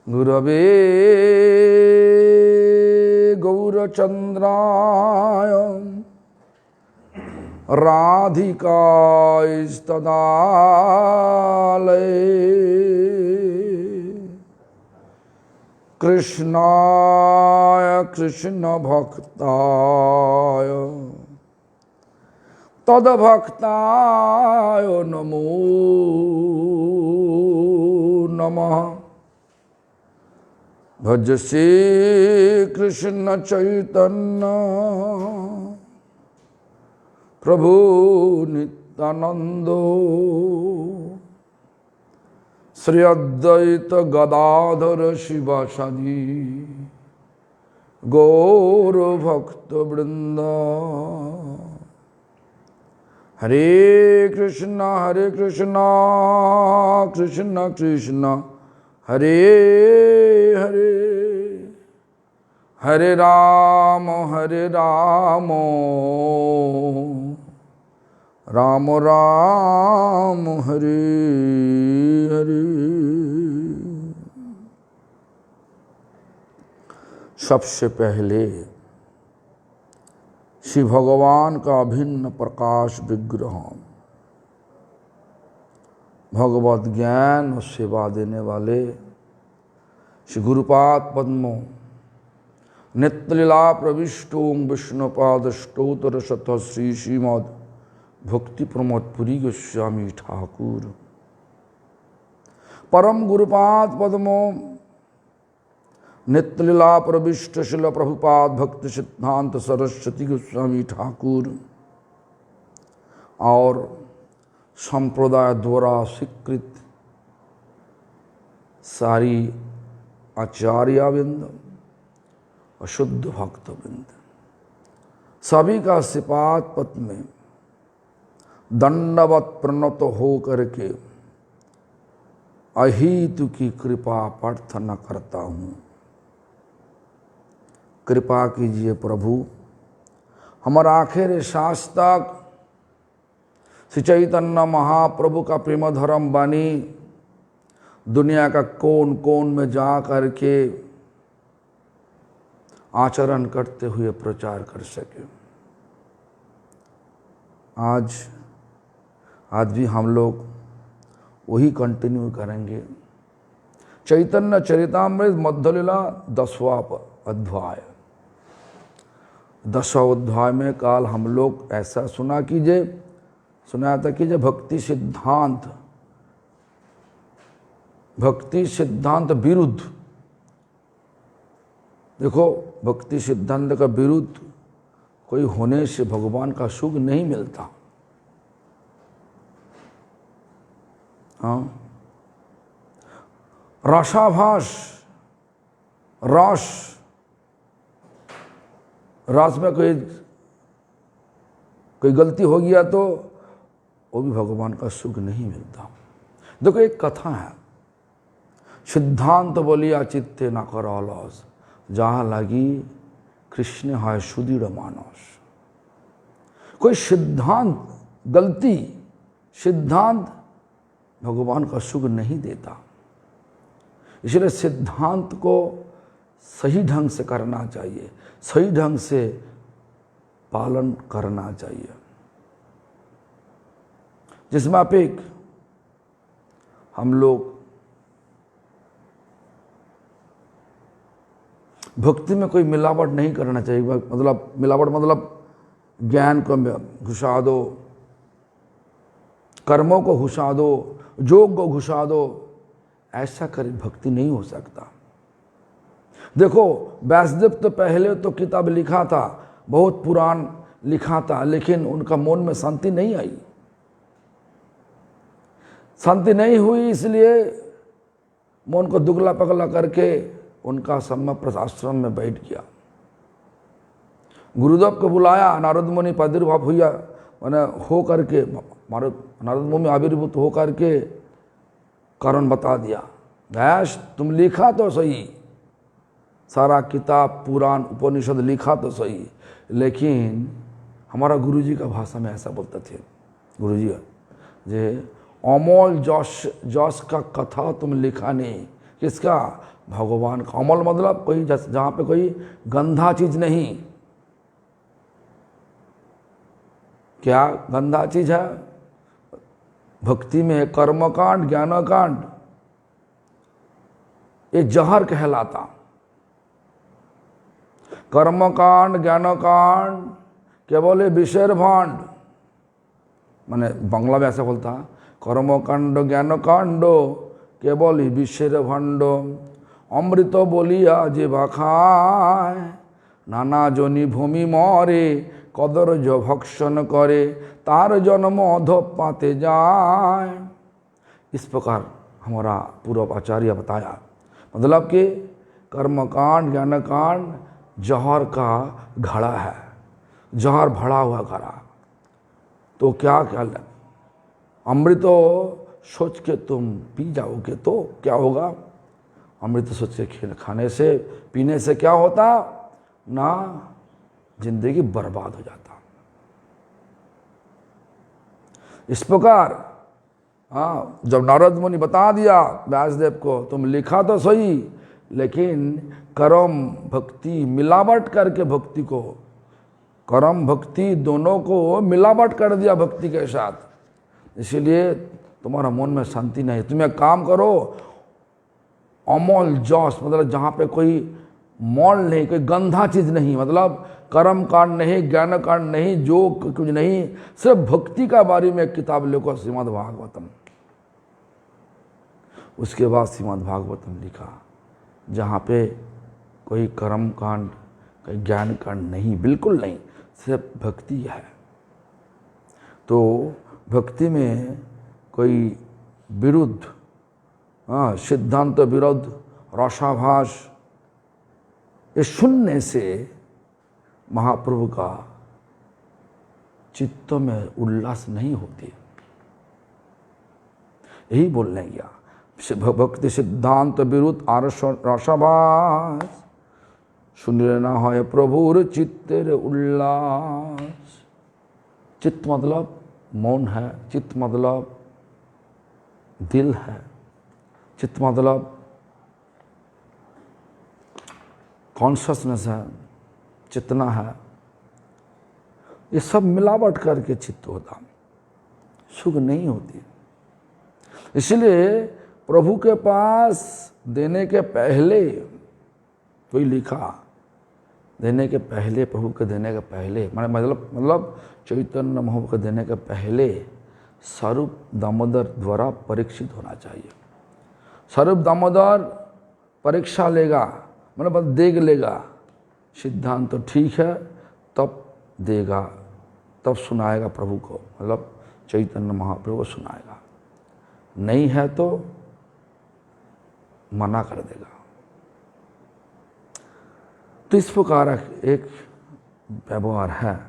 गुरवे गौरचंद्राय राधिकास्तदालये कृष्णाय कृष्ण भक्ताय तद्भक्ताय नमो नमः। भज श्री कृष्ण चैतन्य प्रभु नित्यानंदो श्री अद्वैत गदाधर शिवासादि गौर भक्त वृंद। हरे कृष्णा कृष्ण कृष्ण हरे हरे, हरे राम राम राम हरे हरे। सबसे पहले श्री भगवान का अभिन्न प्रकाश विग्रह, भगवत ज्ञान और सेवा देने वाले श्री गुरुपाद पद्मो नित्यलीला प्रविष्टो विष्णुपाद स्तोत्र शत श्री श्रीमद भक्ति प्रमोद पुरी गोस्वामी ठाकुर परम गुरुपाद पद्मो नित्यलीला प्रविष्ट शिल प्रभुपाद भक्ति सिद्धांत सरस्वती गोस्वामी ठाकुर और संप्रदाय द्वारा स्वीकृत सारी आचार्यवृंद और शुद्ध भक्तवृंद सभी का सिपात पद में दंडवत प्रणत हो करके अहितु की कृपा प्रार्थना करता हूँ। कृपा कीजिए प्रभु, हमारा आखिर सांस तक श्री चैतन्य महाप्रभु का प्रेम धर्म बानी दुनिया का कोन कोन में जा करके आचरण करते हुए प्रचार कर सके। आज भी हम लोग वही कंटिन्यू करेंगे। चैतन्य चरितामृत मध्यलीला 10वां अध्याय। 10वां अध्याय में काल हम लोग ऐसा सुनाया था कि भक्ति सिद्धांत विरुद्ध, देखो भक्ति सिद्धांत का विरुद्ध कोई होने से भगवान का सुख नहीं मिलता। हाँ, रसाभास रस में कोई गलती हो गया तो वो भी भगवान का सुख नहीं मिलता। देखो एक कथा है, सिद्धांत बोलिया चित्ते न कर अलस, जहाँ लगी कृष्ण है सुदृढ़ मानस। कोई सिद्धांत भगवान का सुख नहीं देता। इसलिए सिद्धांत को सही ढंग से करना चाहिए, सही ढंग से पालन करना चाहिए। जिसमें आप एक हम लोग भक्ति में कोई मिलावट नहीं करना चाहिए। मतलब मिलावट मतलब ज्ञान को घुसा दो, कर्मों को घुसा दो, योग को घुसा दो, ऐसा कर भक्ति नहीं हो सकता। देखो व्यासदेव तो पहले तो किताब लिखा था, बहुत पुरान लिखा था, लेकिन उनका मन में शांति नहीं आई। शांति नहीं हुई, इसलिए मन को दुगला पगला करके उनका समय आश्रम में बैठ गया। गुरुदेव को बुलाया, नारद मुनि प्रादुर्भाव हुआ, मैंने हो करके नारद मुनि आविर्भूत हो करके कारण बता दिया। व्यास तुम लिखा तो सही, सारा किताब पुराण उपनिषद लिखा तो सही, लेकिन हमारा गुरुजी का भाषा में ऐसा बोलते थे गुरुजी जे अमोल जश का कथा तुम लिखा नहीं। किसका? भगवान का। अमल मतलब कोई जहाँ पे कोई गंदा चीज नहीं। क्या गंदा चीज है? भक्ति में कर्मकांड ज्ञानकांड ये जहर कहलाता। कर्मकांड ज्ञानकांड क्या बोले? विषय भांड। मैंने बांग्ला में ऐसा बोलता, कर्मकांड ज्ञानकांड केवल विषय भांड, अमृत बोलिया जीवा खाय, नाना जनी भूमि मरे, कदर जो भक्षण करे, तार जन्म अधो पाते जाए। इस प्रकार हमारा पूर्व आचार्य बताया। मतलब कि कर्मकांड ज्ञानकांड जहर का घड़ा है, जहर भरा हुआ घड़ा। तो क्या क्या अमृत सोच के तुम पी जाओगे तो क्या होगा? अमृत सोच के खाने से पीने से क्या होता ना? जिंदगी बर्बाद हो जाता। इस प्रकार जब नारद मुनि बता दिया व्यासदेव को, तुम लिखा तो सही लेकिन कर्म भक्ति मिलावट करके भक्ति को, कर्म भक्ति दोनों को मिलावट कर दिया भक्ति के साथ, इसीलिए तुम्हारा मन में शांति नहीं। तुम एक काम करो, अमल जस मतलब जहाँ पे कोई मौल नहीं, कोई गंदा चीज नहीं, मतलब कर्म कांड नहीं, ज्ञान कांड नहीं, जो कुछ नहीं, सिर्फ भक्ति का बारे में एक किताब लिखो, श्रीमद् भागवतम। उसके बाद श्रीमद् भागवतम लिखा, जहाँ पे कोई कर्म कांड कोई ज्ञान कांड नहीं, बिल्कुल नहीं, सिर्फ भक्ति है। तो भक्ति में कोई विरुद्ध सिद्धांत विरुद्ध रसाभास ये सुनने से महाप्रभु का चित्त में उल्लास नहीं होती। यही बोलने गया, भक्ति सिद्धांत विरुद्ध रसाभास सुनले ना है प्रभुर चित्तेर उल्लास। चित्त मतलब मौन है, चित्त मतलब दिल है, चित्त मतलब कॉन्शसनेस है, चेतना है। ये सब मिलावट करके चित्त होता, सुख नहीं होती। इसलिए प्रभु के पास देने के पहले, कोई लिखा देने के पहले, प्रभु के देने के पहले, मतलब चैतन्य महाप्रभु के देने के पहले स्वरूप दामोदर द्वारा परीक्षित होना चाहिए। स्वरूप दामोदर परीक्षा लेगा, मतलब देख लेगा, सिद्धांत तो ठीक है, तब देगा, तब सुनाएगा प्रभु को, मतलब चैतन्य महाप्रभु को सुनाएगा। नहीं है तो मना कर देगा। तो इस प्रकार एक व्यवहार है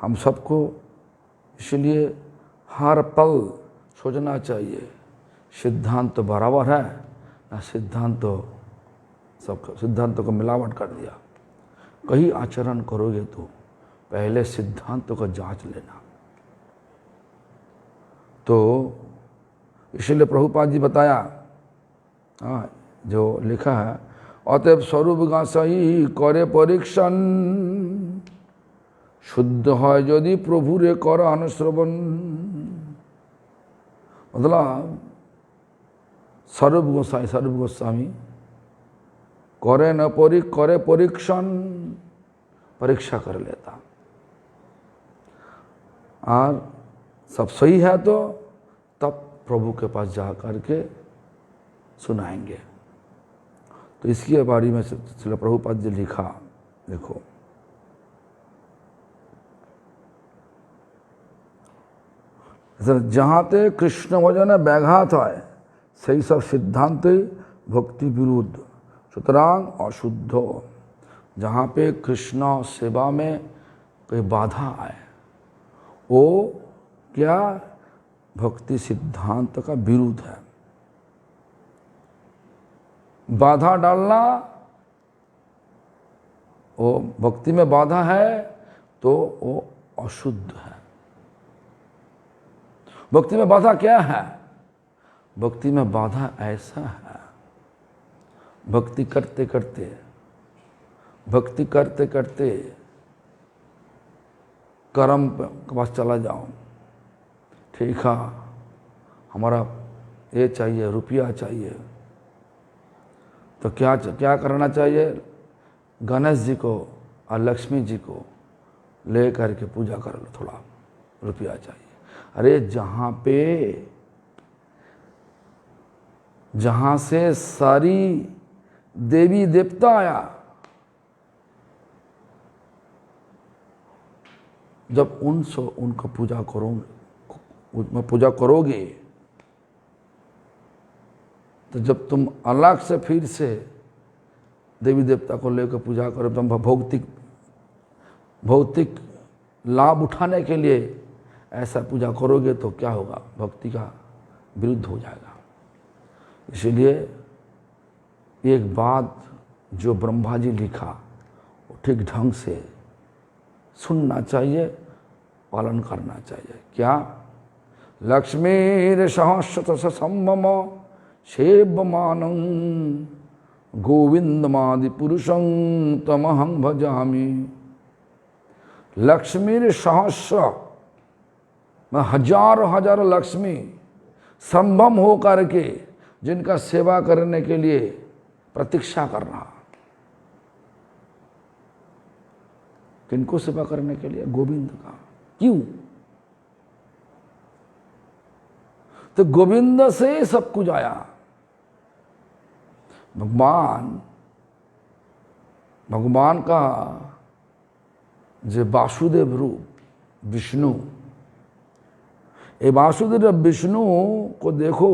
हम सबको। इसलिए हर पल सोचना चाहिए, सिद्धांत तो बराबर है ना, सिद्धांत तो सब सिद्धांतों को मिलावट कर दिया। कहीं आचरण करोगे तो पहले सिद्धांतों को जांच लेना। तो इसलिए प्रभुपाद जी बताया, जो लिखा है, अतएव स्वरूप गासाई करे परीक्षण, शुद्ध है यदि प्रभु रे कर अनुश्रवण। मतलब स्वरूप गोस्वामी करे न करे परीक्षण, परीक्षा कर लेता, और सब सही है तो तब प्रभु के पास जा करके सुनाएंगे। तो इसके बारे में श्रील प्रभुपाद जी लिखा, देखो, जहाँ ते कृष्ण भजन व्याघात है सही सब सिद्धांत भक्ति विरुद्ध, सुतरां अशुद्ध। जहाँ पे कृष्ण सेवा में कोई बाधा आए, वो क्या भक्ति सिद्धांत का विरुद्ध है। बाधा डालना, वो भक्ति में बाधा है तो वो अशुद्ध है। भक्ति में बाधा क्या है? भक्ति में बाधा ऐसा है, भक्ति करते करते, भक्ति करते करते कर्म के पास चला जाओ। ठीक है, हमारा ये चाहिए, रुपया चाहिए, तो क्या करना चाहिए? गणेश जी को और लक्ष्मी जी को ले करके पूजा कर लो, थोड़ा रुपया चाहिए। अरे जहाँ से सारी देवी देवता आया, जब उनका पूजा करोगे, तो जब तुम अलग से फिर से देवी देवता को लेकर पूजा करो, तुम भौतिक लाभ उठाने के लिए ऐसा पूजा करोगे तो क्या होगा? भक्ति का विरुद्ध हो जाएगा। इसलिए एक बात जो ब्रह्मा जी लिखा वो ठीक ढंग से सुनना चाहिए, पालन करना चाहिए। क्या? लक्ष्मीर सहस्रत संभम सेव्यमानं गोविंदमादि पुरुषं तमहं भजामि। लक्ष्मीर सहस्र, मैं हजार लक्ष्मी संभम हो करके जिनका सेवा करने के लिए प्रतीक्षा कर रहा। किनको सेवा करने के लिए? गोविंद का। क्यों? तो गोविंद से सब कुछ आया। भगवान का जो वासुदेव रूप विष्णु, ये वासुदेव विष्णु को देखो,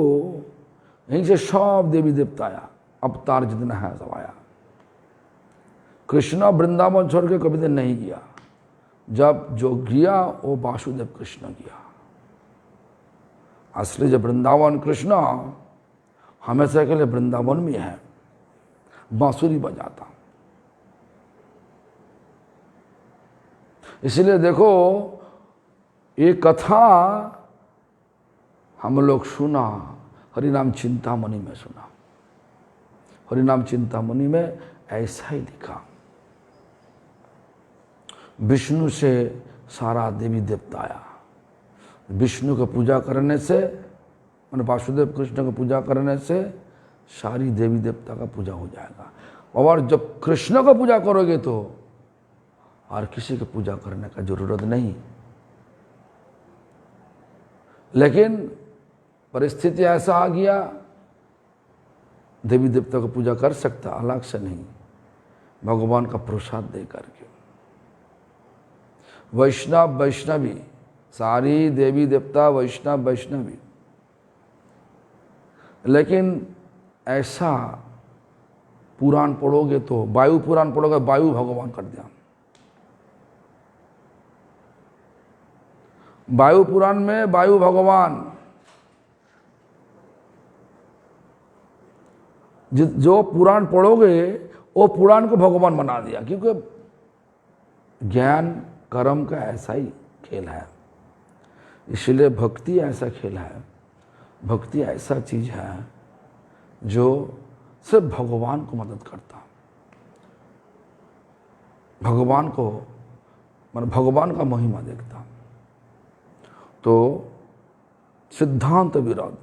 यहीं से सब देवी देवता आया, अवतार जितना है सब आया। कृष्ण वृंदावन छोड़ के कभी दिन नहीं गया, जब जो गया वो वासुदेव कृष्ण गया। असली जब वृंदावन कृष्ण हमेशा के लिए वृंदावन में है, बांसुरी बजाता। इसलिए देखो, ये कथा हम लोग सुना, हरिनाम चिंतामणि में सुना। हरिनाम चिंतामणि में ऐसा ही लिखा, विष्णु से सारा देवी देवता आया। विष्णु का पूजा करने से, मैंने वासुदेव कृष्ण का पूजा करने से सारी देवी देवता का पूजा हो जाएगा। और जब कृष्ण का पूजा करोगे तो और किसी की पूजा करने का जरूरत नहीं। लेकिन परिस्थिति ऐसा आ गया, देवी देवता को पूजा कर सकता, अलग से नहीं, भगवान का प्रसाद दे करके। वैष्णव वैष्णवी, सारी देवी देवता वैष्णव वैष्णवी। लेकिन ऐसा पुराण पढ़ोगे तो, वायु पुराण पढ़ोगे, वायु भगवान कर दिया। वायु पुराण में वायु भगवान, जो पुराण पढ़ोगे वो पुराण को भगवान बना दिया। क्योंकि ज्ञान कर्म का ऐसा ही खेल है। इसलिए भक्ति ऐसा खेल है, भक्ति ऐसा चीज है जो सिर्फ भगवान को मदद करता, भगवान को, मतलब भगवान का महिमा देखता। तो सिद्धांत विरोध,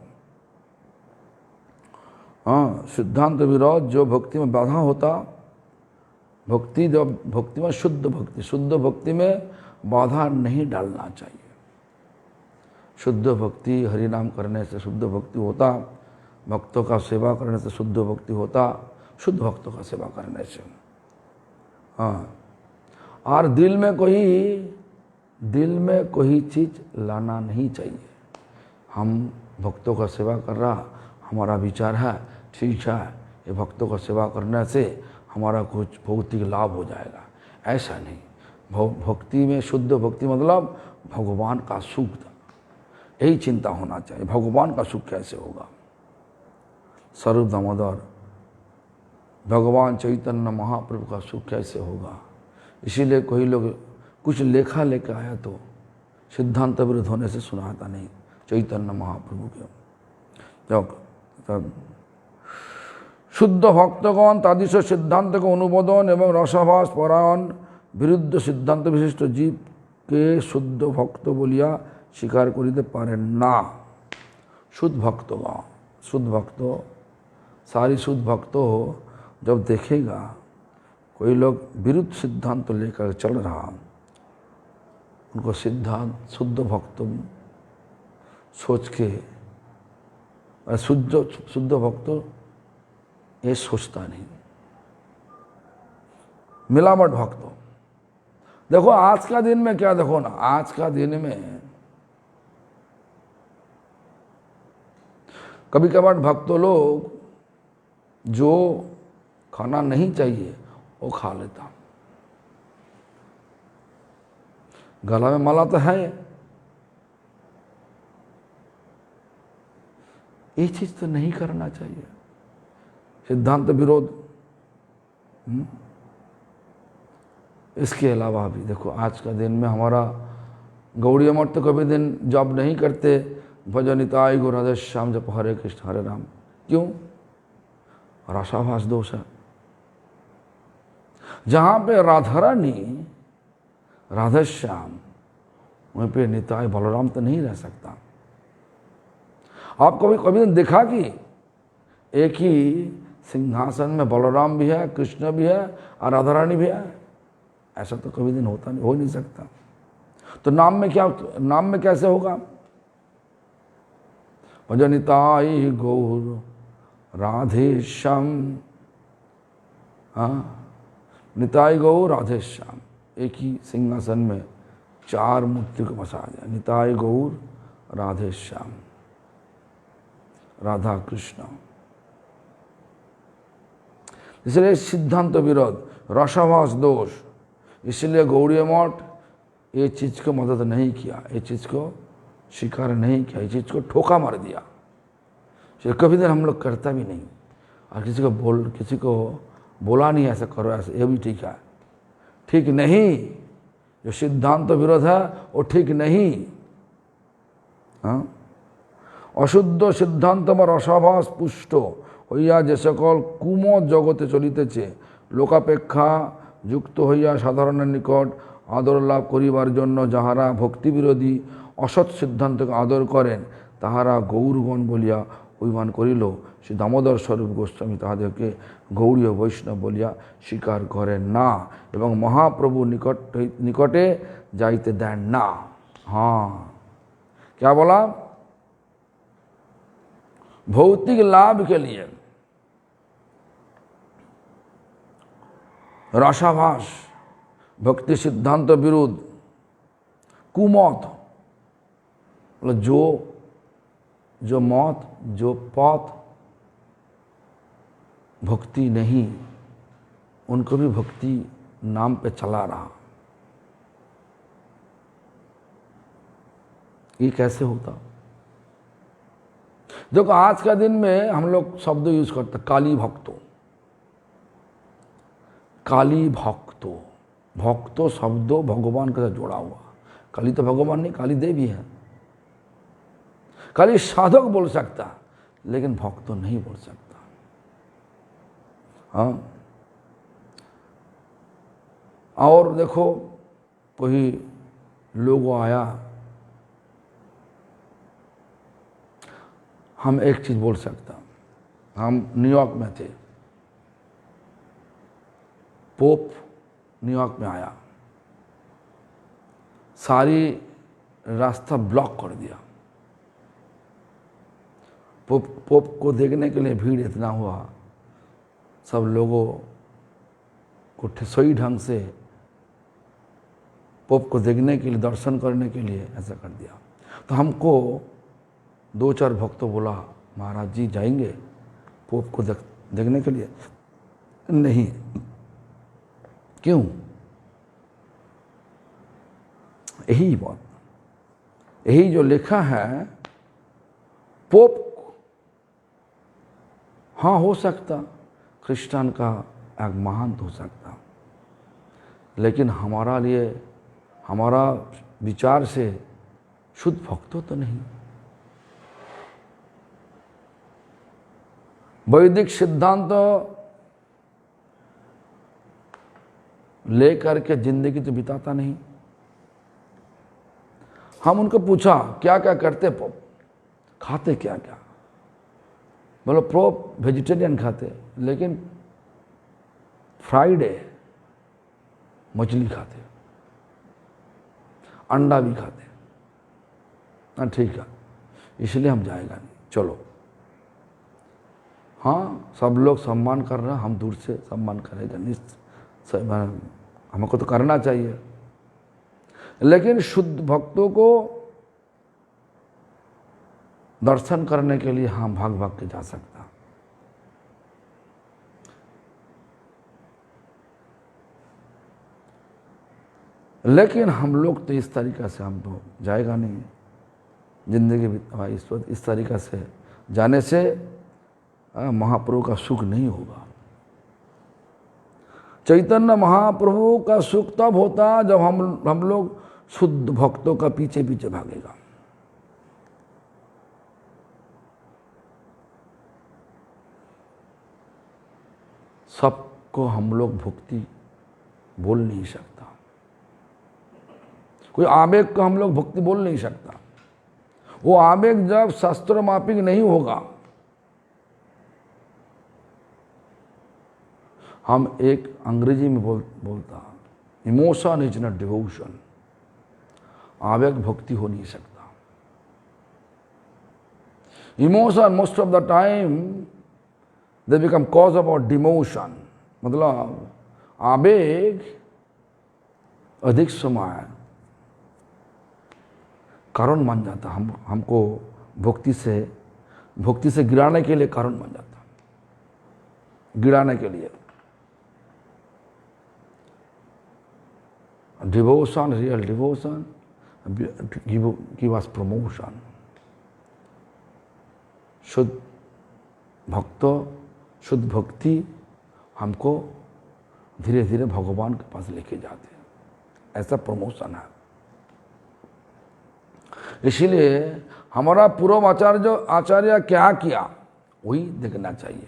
हाँ, सिद्धांत विरोध जो भक्ति में बाधा होता, भक्ति जब भक्ति में शुद्ध भक्ति में बाधा नहीं डालना चाहिए। शुद्ध भक्ति हरिनाम करने से शुद्ध भक्ति होता, भक्तों का सेवा करने से शुद्ध भक्ति होता, शुद्ध भक्तों का सेवा करने से। हाँ, और दिल में कोई चीज लाना नहीं चाहिए। हम भक्तों का सेवा कर रहा, हमारा विचार है ठीक है, ये भक्तों का सेवा करने से हमारा कुछ भौतिक लाभ हो जाएगा, ऐसा नहीं। भक्ति में शुद्ध भक्ति मतलब भगवान का सुख, यही चिंता होना चाहिए। भगवान का सुख कैसे होगा? स्वरूप दामोदर भगवान चैतन्य महाप्रभु का सुख कैसे होगा? इसीलिए कोई लोग कुछ लेखा लेकर आया तो सिद्धांत विरुद्ध होने से सुनाता नहीं चैतन्य महाप्रभु के। जब शुद्ध भक्तगण तादृश सिद्धांत को अनुमोदन एवं रसाभास परायण विरुद्ध सिद्धांत विशिष्ट जीव के शुद्ध भक्त बोलिया स्वीकार करिते पारेन ना। शुद्ध भक्तगण, शुद्ध भक्त, सारी शुद्ध भक्तों जब देखेगा कोई लोग विरुद्ध सिद्धांत तो लेकर चल रहा, उनको सिद्धांत शुद्ध भक्त सोच के, शुद्ध भक्त ये सोचता नहीं। मिलावट भक्त, देखो आज का दिन में क्या, देखो ना आज का दिन में कभी कभार भक्तों लोग जो खाना नहीं चाहिए वो खा लेता। गला में माला तो है, ये चीज तो नहीं करना चाहिए, सिद्धांत विरोध। इसके अलावा भी देखो आज का दिन में हमारा गौड़ीय मठ तो कभी दिन जॉब नहीं करते, भजनिताय गो राधे श्याम जप हरे कृष्ण हरे राम। क्यों? रसाभास दोष है। जहां पे राधा रानी राधे श्याम, वहीं पे निताय बलराम तो नहीं रह सकता। आपको कभी देखा कि एक ही सिंहासन में बलराम भी है, कृष्ण भी है और राधा रानी भी है? ऐसा तो कभी दिन होता नहीं, हो नहीं सकता। तो नाम में क्या, नाम में कैसे होगा? भजनिताय गौर राधे श्याम, हाँ निताय गौर राधे श्याम, एक ही सिंहासन में चार मूर्ति को बसा दिया। निताय गौर राधे श्याम, राधा कृष्ण। इसलिए सिद्धांत विरोध, रसाभास दोष, इसलिए गौड़ीय मठ ये चीज को मदद नहीं किया, ये चीज को स्वीकार नहीं किया, ये चीज को ठोका मार दिया। इसलिए कभी दिन हम लोग करता भी नहीं, और किसी को बोला नहीं ऐसा करो, ऐसा ये भी ठीक है, ठीक नहीं। जो सिद्धांत विरोध है वो ठीक नहीं। हाँ, अशुद्ध सिद्धांत বা রসাভাস পুষ্ট হইয়া যে সকল কুমত জগতে চলিতেছে, লোকাপেক্ষা যুক্ত হইয়া সাধারণের নিকট আদর লাভ করিবার জন্য যাহারা ভক্তিবিরোধী অসৎ সিদ্ধান্তকে আদর করেন, তাহারা গৌরগণ বলিয়া অভিমান করিল, শ্রী দামোদর স্বরূপ গোস্বামী তাহাদেরকে গৌড়ীয় বৈষ্ণব বলিয়া স্বীকার করেন না এবং মহাপ্রভু নিকটে যাইতে দেন না। हाँ, क्या बोला? भौतिक लाभ के लिए रसाभास, भक्ति सिद्धांत विरुद्ध, कुमत, मतलब जो मौत, जो पौत भक्ति नहीं, उनको भी भक्ति नाम पे चला रहा। ये कैसे होता? देखो आज का दिन में हम लोग शब्द यूज करते, काली भक्तो, काली भक्तो, भक्तो शब्दों भगवान के साथ जोड़ा हुआ। काली तो भगवान नहीं, काली देवी है। काली साधक बोल सकता, लेकिन भक्त तो नहीं बोल सकता। हाँ, और देखो कोई लोग आया, हम एक चीज बोल सकता, हम न्यूयॉर्क में थे, पोप न्यूयॉर्क में आया, सारी रास्ता ब्लॉक कर दिया। पोप को देखने के लिए भीड़ इतना हुआ, सब लोगों को सही ढंग से पोप को देखने के लिए, दर्शन करने के लिए ऐसा कर दिया। तो हमको दो चार भक्तों बोला, महाराज जी जाएंगे पोप को देखने के लिए? नहीं। क्यों? यही बात, यही जो लिखा है, पोप हाँ हो सकता क्रिश्चियन का एक महान हो सकता, लेकिन हमारा लिए, हमारा विचार से शुद्ध भक्तों तो नहीं। वैदिक सिद्धांत लेकर के जिंदगी तो बिताता नहीं। हम उनको पूछा क्या क्या करते, खाते क्या क्या, बोलो प्रो वेजिटेरियन खाते, लेकिन फ्राइडे मछली खाते, अंडा भी खाते। हाँ ठीक है, इसलिए हम जाएगा नहीं, चलो। हाँ सब लोग सम्मान कर रहे हैं, हम दूर से सम्मान करेगा, हमको तो करना चाहिए। लेकिन शुद्ध भक्तों को दर्शन करने के लिए हाँ भाग भाग के जा सकता। लेकिन हम लोग तो इस तरीक़ा से हम तो जाएगा नहीं, जिंदगी इस तरीक़ा से जाने से महाप्रभु का सुख नहीं होगा। चैतन्य महाप्रभु का सुख तब होता जब हम लोग शुद्ध भक्तों का पीछे पीछे भागेगा। सबको हम लोग भक्ति बोल नहीं सकता, कोई आवेग को हम लोग भक्ति बोल नहीं सकता। वो आवेग जब शास्त्र मापिक नहीं होगा, हम एक अंग्रेजी में बोलता इमोशन इज नॉट डिवोशन, आवेग भक्ति हो नहीं सकता। Emotion most of the time they become cause of our demotion, मतलब आवेग अधिक समय कारण बन जाता, हमको भक्ति से गिराने के लिए कारण बन जाता, गिराने के लिए। Devotion, real devotion give us promotion. शुद्ध भक्ति हमको धीरे धीरे भगवान के पास लेके जाते हैं, ऐसा प्रमोशन है। इसीलिए हमारा पूर्व आचार्य क्या किया वही देखना चाहिए।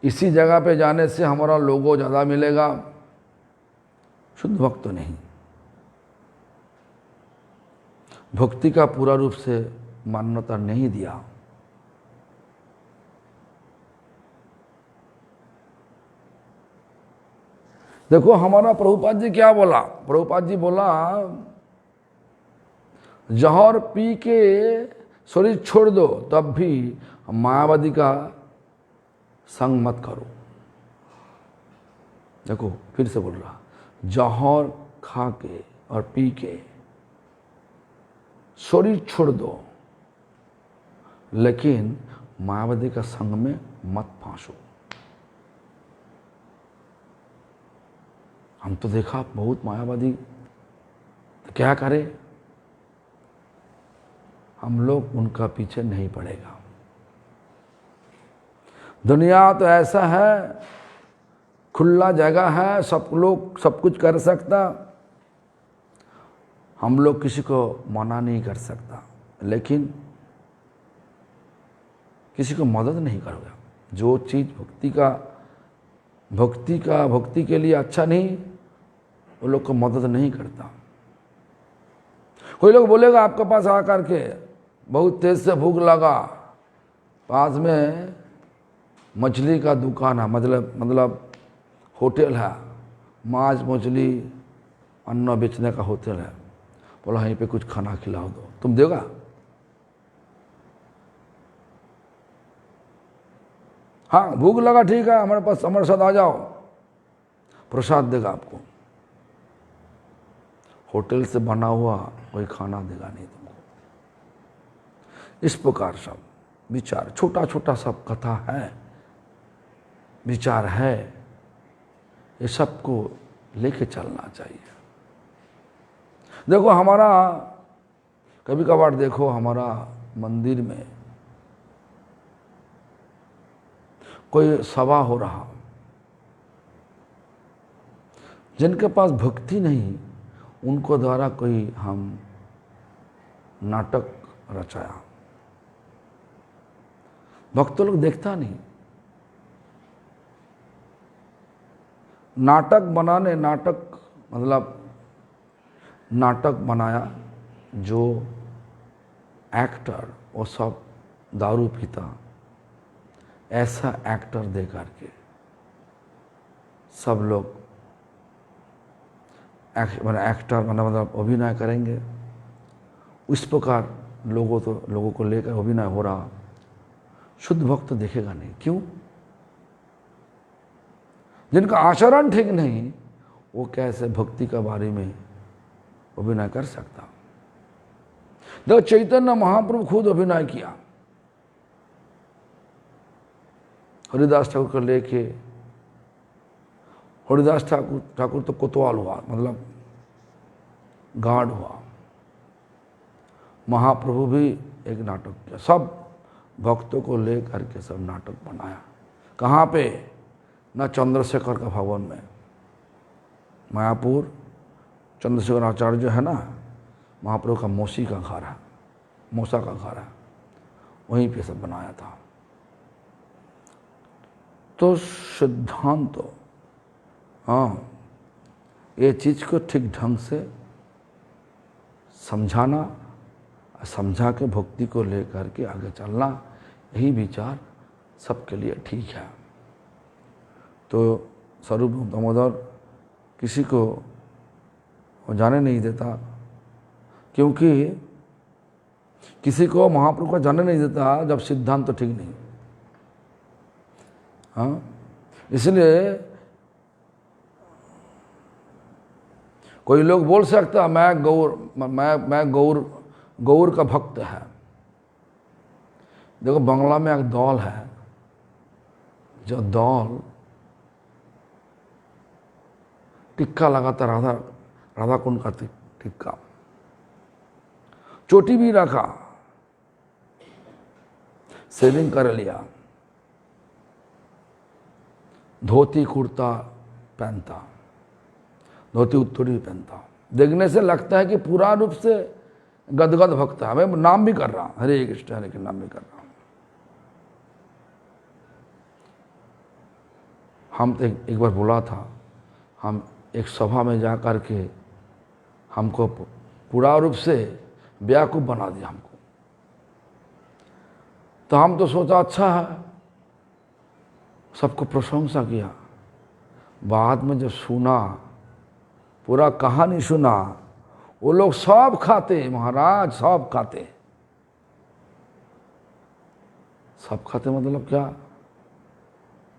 इसी जगह पे जाने से हमारा लोगो ज़्यादा मिलेगा, शुद्ध भक्त तो नहीं। भक्ति का पूरा रूप से मान्यता नहीं दिया। देखो हमारा प्रभुपाद जी क्या बोला, प्रभुपाद जी बोला जहर पी के शरीर छोड़ दो तब भी मायावादी का संग मत करो। देखो फिर से बोल रहा, जहर खा के और पी के शरीर छोड़ दो, लेकिन मायावादी का संग में मत फांसो। हम तो देखा बहुत मायावादी, तो क्या करे, हम लोग उनका पीछे नहीं पड़ेगा। दुनिया तो ऐसा है, खुला जगह है, सब लोग सब कुछ कर सकता, हम लोग किसी को मना नहीं कर सकता, लेकिन किसी को मदद नहीं करोगे। जो चीज़ भक्ति के लिए अच्छा नहीं, वो लोग को मदद नहीं करता। कोई लोग बोलेगा आपके पास आकर के बहुत तेज से भूख लगा, पास में मछली का दुकान है, मतलब होटल है, मांस मछली अन्न बेचने का होटल है, बोला यहीं पे कुछ खाना खिलाओ दो, तुम देगा? हाँ भूख लगा, ठीक है हमारे पास, हमारे साथ आ जाओ, प्रसाद देगा आपको। होटल से बना हुआ कोई खाना देगा नहीं तुमको। इस प्रकार सब विचार, छोटा छोटा सब कथा है, विचार है, ये सबको लेके चलना चाहिए। देखो हमारा कभी कभार देखो हमारा मंदिर में कोई सभा हो रहा, जिनके पास भक्ति नहीं उनको द्वारा कोई हम नाटक रचाया। भक्त लोग देखता नहीं। नाटक बनाने, नाटक मतलब नाटक बनाया, जो एक्टर वो सब दारू पीता, ऐसा एक्टर दे करके सब लोग एक्टर मतलब अभिनय करेंगे। उस प्रकार लोगों को लेकर अभिनय हो रहा, शुद्ध भक्त देखेगा नहीं। क्यों? जिनका आचरण ठीक नहीं, वो कैसे भक्ति के बारे में अभिनय कर सकता? देखो, चैतन्य महाप्रभु खुद अभिनय किया। हरिदास ठाकुर को लेके, हरिदास ठाकुर तो कोतवाल हुआ, मतलब गार्ड हुआ। महाप्रभु भी एक नाटक किया, सब भक्तों को लेकर के सब नाटक बनाया। कहाँ पे? न चंद्रशेखर का भवन में, मायापुर, चंद्रशेखर आचार्य जो है ना, महाप्रभु का मौसी का घर है, मौसा का घर है, वहीं पे सब बनाया था। तो सिद्धांत तो हाँ, ये चीज़ को ठीक ढंग से समझाना, समझा के भक्ति को लेकर के आगे चलना, यही विचार सबके लिए ठीक है। तो स्वरूप दामोदर किसी को जाने नहीं देता, क्योंकि किसी को महाप्रभु का जाने नहीं देता जब सिद्धांत तो ठीक नहीं। हाँ, इसलिए कोई लोग बोल सकता मैं गौर का भक्त है। देखो, बंगला में एक दौल है, जो दौल टिक्का लगाता, राधा कुंड का टिक्का, चोटी भी रखा, शेविंग कर लिया, धोती कुर्ता पहनता, धोती उत्तरी पहनता। देखने से लगता है कि पूरा रूप से गदगद भक्त है। मैं नाम भी कर रहा, हरे कृष्ण हरे कृष्ण नाम भी कर रहा हूं। हम तो एक बार बोला था, हम एक सभा में जा कर के हमको पूरा रूप से बेवकूफ बना दिया हमको। तो हम तो सोचा अच्छा है, सबको प्रशंसा किया। बाद में जब सुना, पूरा कहानी सुना, वो लोग सब खाते, महाराज सब खाते। सब खाते मतलब क्या?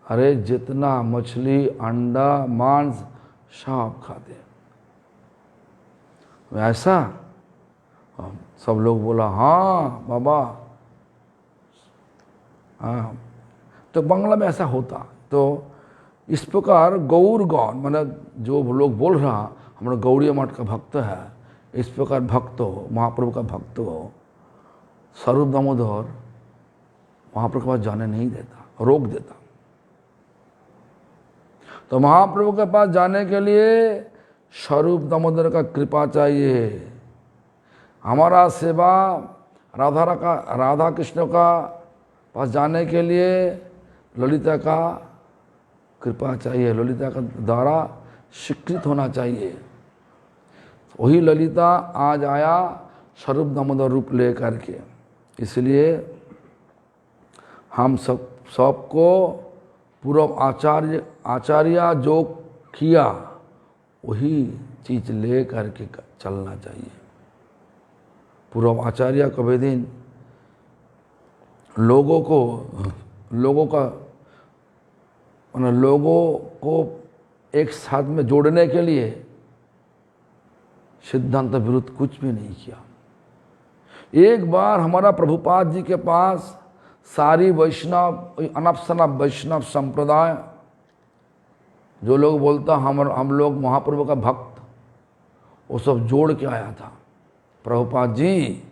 अरे जितना मछली, अंडा, मांस सब खाते। ऐसा सब लोग बोला हाँ बाबा, हाँ। तो बंगला में ऐसा होता। तो इस प्रकार गौर गौन मतलब जो लोग बोल रहा हमारा गौड़ीय मठ का भक्त है, इस प्रकार भक्त हो, महाप्रभु का भक्त हो, स्वरूप दामोदर महाप्रभु के पास जाने नहीं देता, रोक देता। तो महाप्रभु के पास जाने के लिए स्वरूप दामोदर का कृपा चाहिए। हमारा सेवा राधा कृष्ण का पास जाने के लिए ललिता का कृपा चाहिए, ललिता का द्वारा स्वीकृत होना चाहिए। वही ललिता आज आया स्वरूप दामोदर रूप ले करके। इसलिए हम सबको पूर्व आचार्य जो किया वही चीज ले करके चलना चाहिए। पूर्व आचार्य कभी दिन लोगों को एक साथ में जोड़ने के लिए सिद्धांत विरुद्ध कुछ भी नहीं किया। एक बार हमारा प्रभुपाद जी के पास सारी वैष्णव अनपसनप वैष्णव संप्रदाय जो लोग बोलता हम लोग महाप्रभु का भक्त, वो सब जोड़ के आया था। प्रभुपाद जी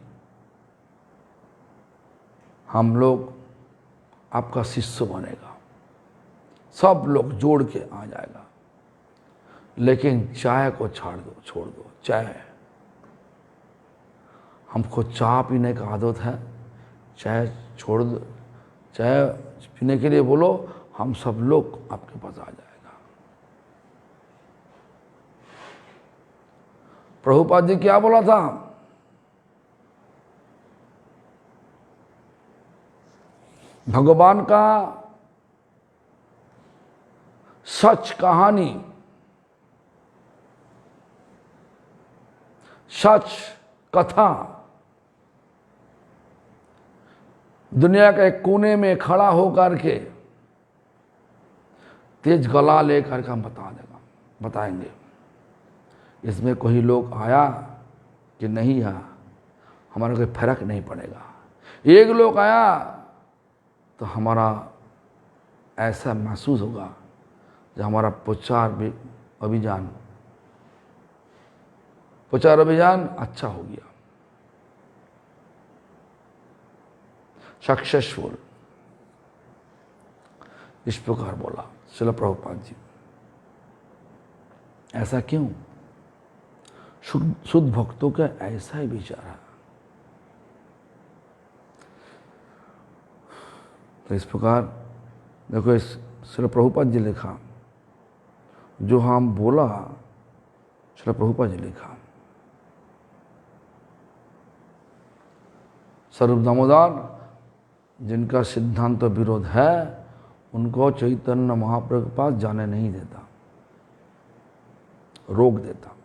हम लोग आपका शिष्य बनेगा, सब लोग जोड़ के आ जाएगा, लेकिन चाय को छोड़ दो चाय। हमको चाय पीने का आदत है, चाय छोड़ दो, चाय पीने के लिए बोलो, हम सब लोग आपके पास आ जाएगा। प्रभुपाद जी क्या बोला था? भगवान का सच कहानी, सच कथा दुनिया के एक कोने में खड़ा होकर के तेज गला लेकर के हम बताएंगे। इसमें कोई लोग आया कि नहीं आया, हमारा कोई फर्क नहीं पड़ेगा। एक लोग आया तो हमारा ऐसा महसूस होगा जो हमारा प्रचार अभियान अच्छा हो गया, सक्सेसफुल। इस प्रकार बोला श्रील प्रभुपाद जी। ऐसा क्यों? शुद्ध भक्तों का ऐसा ही विचार है। तो इस प्रकार देखो, इस श्रील प्रभुपाद जी लिखा, जो हम बोला श्रील प्रभुपाद जी लिखा। स्वरूप दामोदर जिनका सिद्धांत विरोध है, उनको चैतन्य महाप्रभु के पास जाने नहीं देता, रोक देता।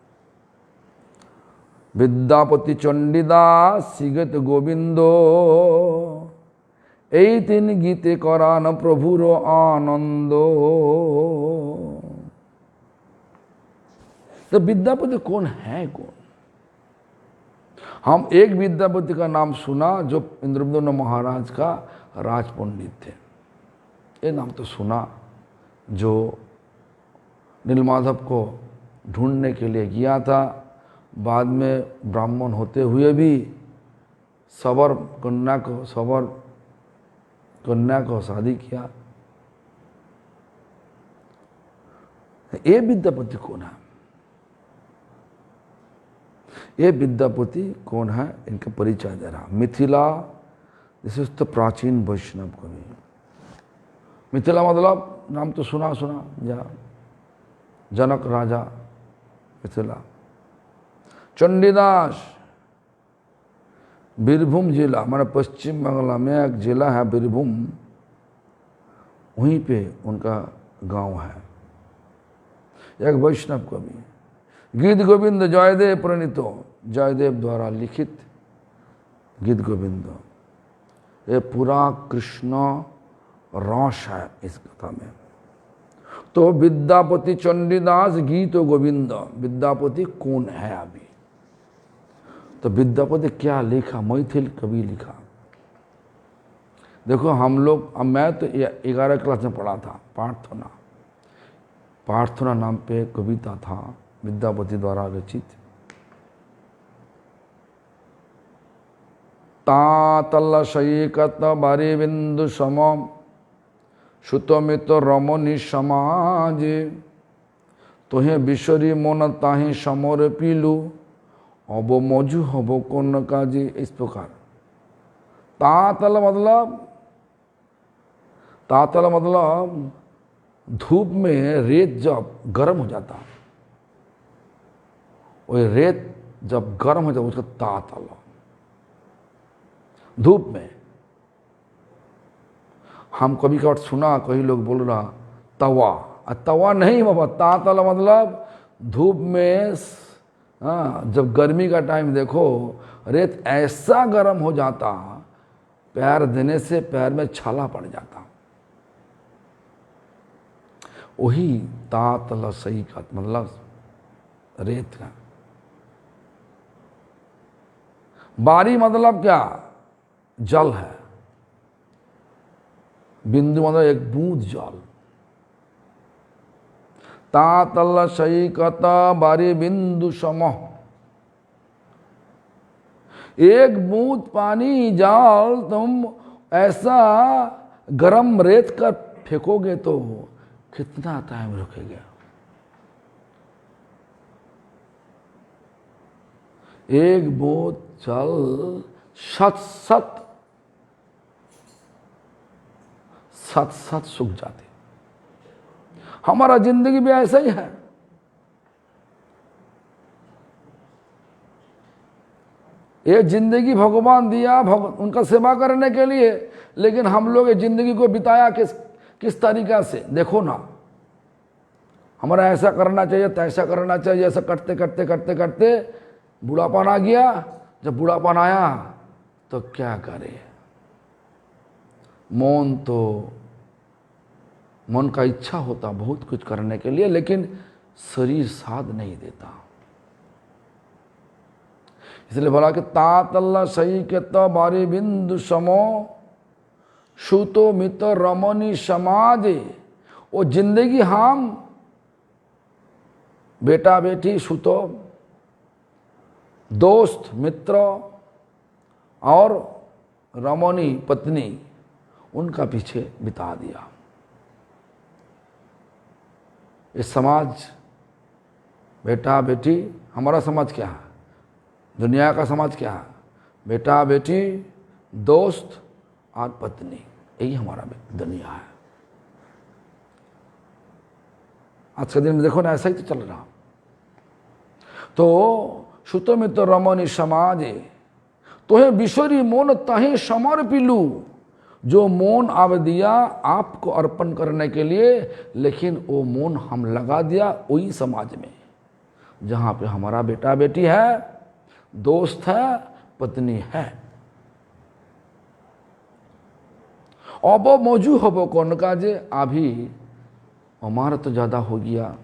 विद्यापति चंडीदास सिगत गोविंदो, এই তিন গীতে করান প্রভুর आनंद। तो विद्यापति कौन है? कौन? हम एक विद्यापति का नाम सुना जो इंद्रद्युम्न महाराज का राज पंडित थे, ये नाम तो सुना, जो नीलमाधव को ढूंढने के लिए गया था, बाद में ब्राह्मण होते हुए भी सबर कन्या को शादी किया। ये विद्यापति कौन है? ये विद्यापति कौन है? इनका परिचय दे रहा। मिथिला, दिस इज द प्राचीन वैष्णव कवि। मिथिला मतलब नाम तो सुना जा, जनक राजा मिथिला। चंडीदास बीरभूम जिला, माने पश्चिम बंगाल में एक जिला है बीरभूम, वहीं पे उनका गांव है। एक वैष्णव कवि। गीत गोविंद जयदेव प्रणीतो, जयदेव द्वारा लिखित गीत गोविंद, ये पूरा कृष्ण रस है इस कथा में। तो विद्यापति चंडीदास गीत गोविंद, विद्यापति कौन है? अभी तो विद्यापति क्या लिखा? मैथिल कवि लिखा। देखो हम लोग, अब मैं तो 11 क्लास में पढ़ा था, प्रार्थना नाम पे कविता था विद्यापति द्वारा रचित। तातल सैकत बारी बिंदु सम सुतमित रमणी समाजे, तोहे बिशरी मन ताहे समर पीलू, अब मजू हब कौन काजे। इस प्रकार तातल मतलब धूप में रेत जब गर्म हो जाता, वो रेत जब गर्म हो जाता उसका तातल, धूप में। हम कभी कभार सुना, कई लोग बोल रहा तवा, तवा नहीं बाबा, तातल मतलब धूप में। जब गर्मी का टाइम देखो, रेत ऐसा गर्म हो जाता, पैर देने से पैर में छाला पड़ जाता। वही तातल सही का मतलब रेत का। बारी मतलब क्या? जल है। बिंदु मतलब एक बूंद जल। तातल सैकत बारी बिंदु समह, एक बूंद पानी जल तुम ऐसा गरम रेत कर फेंकोगे तो कितना टाइम रुकेगा? एक बूंद जल सत सत सत सत सूख जाते। हमारा जिंदगी भी ऐसा ही है। ये जिंदगी भगवान दिया उनका सेवा करने के लिए, लेकिन हम लोग ये जिंदगी को बिताया किस तरीका से। देखो ना, हमारा ऐसा करना चाहिए, तैसा करना चाहिए, ऐसा करते करते करते करते बुढ़ापन आ गया। जब बुढ़ापन आया तो क्या करे, मन का इच्छा होता बहुत कुछ करने के लिए, लेकिन शरीर साथ नहीं देता। इसलिए बोला कि तातल्ला सही के तो बारी बिंदु समो सुतो मित रमनी समाज। वो जिंदगी हम बेटा बेटी सुतो दोस्त मित्र और रमणी पत्नी उनका पीछे बिता दिया। इस समाज बेटा बेटी, हमारा समाज क्या है, दुनिया का समाज क्या है, बेटा बेटी दोस्त और पत्नी, यही हमारा दुनिया है। आज के दिन में देखो ना, ऐसा ही तो चल रहा। तो सुतो में तो रमनी समाजे तोहे बिशोरी मोन तहे समर्पिलू। जो मोन अब दिया आपको अर्पण करने के लिए, लेकिन वो मोन हम लगा दिया वही समाज में जहाँ पे हमारा बेटा बेटी है, दोस्त है, पत्नी है। अब मौजू हबो कौन का जे अभी हमारा तो ज़्यादा हो गया,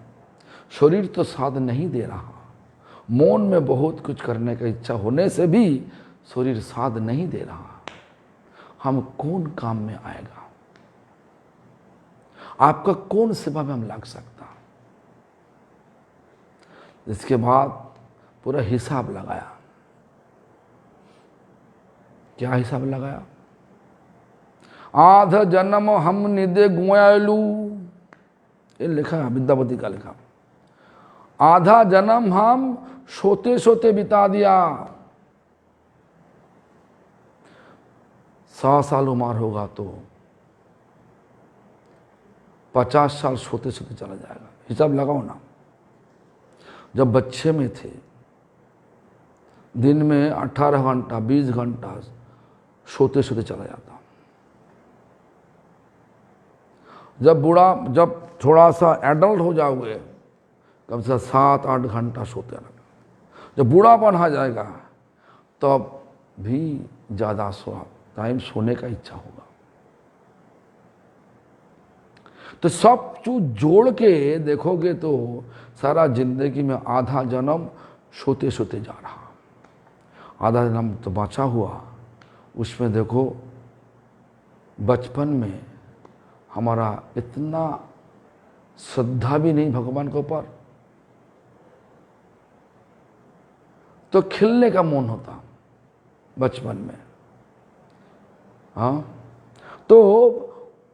शरीर तो साथ नहीं दे रहा, मन में बहुत कुछ करने का इच्छा होने से भी शरीर साथ नहीं दे रहा, हम कौन काम में आएगा, आपका कौन सेवा में हम लग सकता। इसके बाद पूरा हिसाब लगाया। क्या हिसाब लगाया? आध जन्म हम निदे गुआलू, ये लिखा है विद्यापति का लिखा। आधा जन्म हम सोते सोते बिता दिया। 100 साल उम्र होगा तो 50 साल सोते सोते चला जाएगा। हिसाब लगाओ ना। जब बच्चे में थे, दिन में 18 घंटा 20 घंटा सोते सोते चला जाता। जब थोड़ा सा एडल्ट हो जाओगे, कम से 7-8 घंटा सोते रहना। जब बूढ़ापन आ जाएगा तब भी ज़्यादा टाइम सोने का इच्छा होगा। तो सब चीज जोड़ के देखोगे तो सारा जिंदगी में आधा जन्म सोते सोते जा रहा। आधा जन्म तो बचा हुआ, उसमें देखो बचपन में हमारा इतना श्रद्धा भी नहीं भगवान के ऊपर, तो खिलने का मन होता बचपन में। हाँ, तो